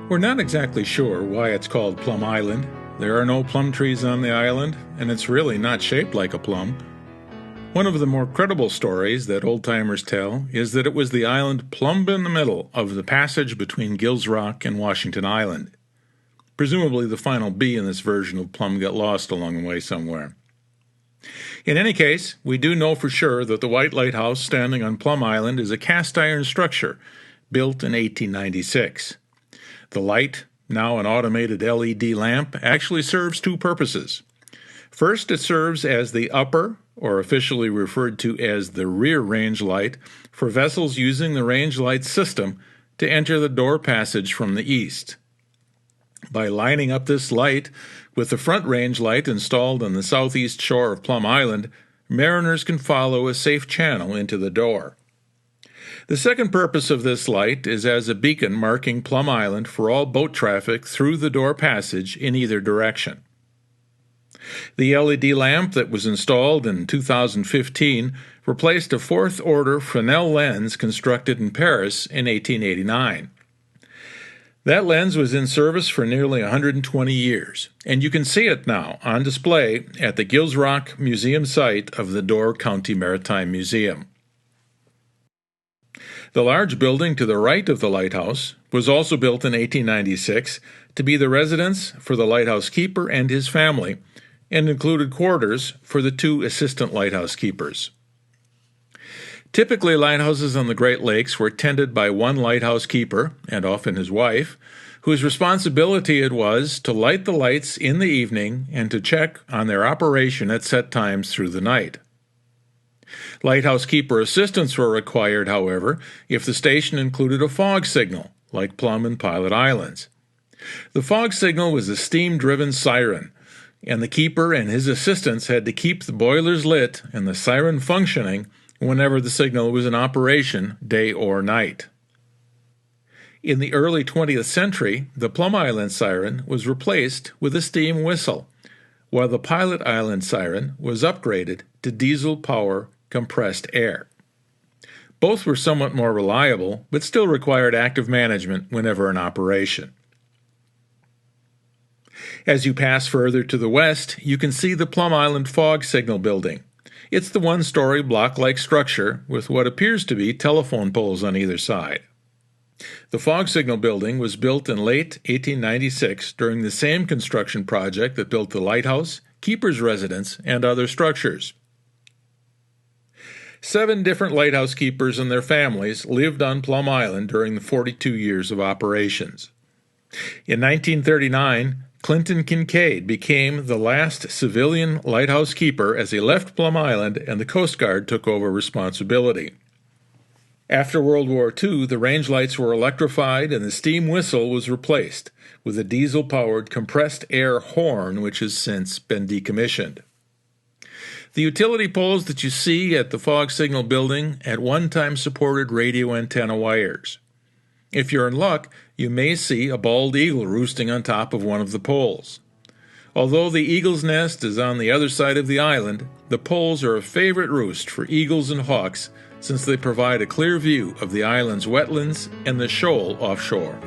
We're not exactly sure why it's called Plum Island. There are no plum trees on the island, and it's really not shaped like a plum. One of the more credible stories that old-timers tell is that it was the island plumb in the middle of the passage between Gills Rock and Washington Island. Presumably the final B in this version of plum got lost along the way somewhere. In any case, we do know for sure that the White Lighthouse standing on Plum Island is a cast-iron structure built in 1896. The light, now an automated LED lamp, actually serves two purposes. First, it serves as the upper, or officially referred to as the rear range light, for vessels using the range light system to enter the door passage from the east. By lining up this light with the front range light installed on the southeast shore of Plum Island, mariners can follow a safe channel into the door. The second purpose of this light is as a beacon marking Plum Island for all boat traffic through the door passage in either direction. The LED lamp that was installed in 2015 replaced a fourth-order Fresnel lens constructed in Paris in 1889. That lens was in service for nearly 120 years, and you can see it now on display at the Gills Rock Museum site of the Door County Maritime Museum. The large building to the right of the lighthouse was also built in 1896 to be the residence for the lighthouse keeper and his family, and included quarters for the two assistant lighthouse keepers. Typically, lighthouses on the Great Lakes were tended by one lighthouse keeper, and often his wife, whose responsibility it was to light the lights in the evening and to check on their operation at set times through the night. Lighthouse keeper assistants were required, however, if the station included a fog signal, like Plum and Pilot Islands. The fog signal was a steam-driven siren, and the keeper and his assistants had to keep the boilers lit and the siren functioning whenever the signal was in operation, day or night. In the early 20th century, the Plum Island siren was replaced with a steam whistle, while the Pilot Island siren was upgraded to diesel power compressed air. Both were somewhat more reliable, but still required active management whenever in operation. As you pass further to the west, you can see the Plum Island Fog Signal Building. It's the one-story block-like structure with what appears to be telephone poles on either side. The Fog Signal Building was built in late 1896 during the same construction project that built the lighthouse, keeper's residence, and other structures. 7 different lighthouse keepers and their families lived on Plum Island during the 42 years of operations. In 1939, Clinton Kincaid became the last civilian lighthouse keeper as he left Plum Island and the Coast Guard took over responsibility. After World War II, the range lights were electrified and the steam whistle was replaced with a diesel-powered compressed air horn which has since been decommissioned. The utility poles that you see at the Fog Signal Building at one time supported radio antenna wires. If you're in luck, you may see a bald eagle roosting on top of one of the poles. Although the eagle's nest is on the other side of the island, the poles are a favorite roost for eagles and hawks since they provide a clear view of the island's wetlands and the shoal offshore.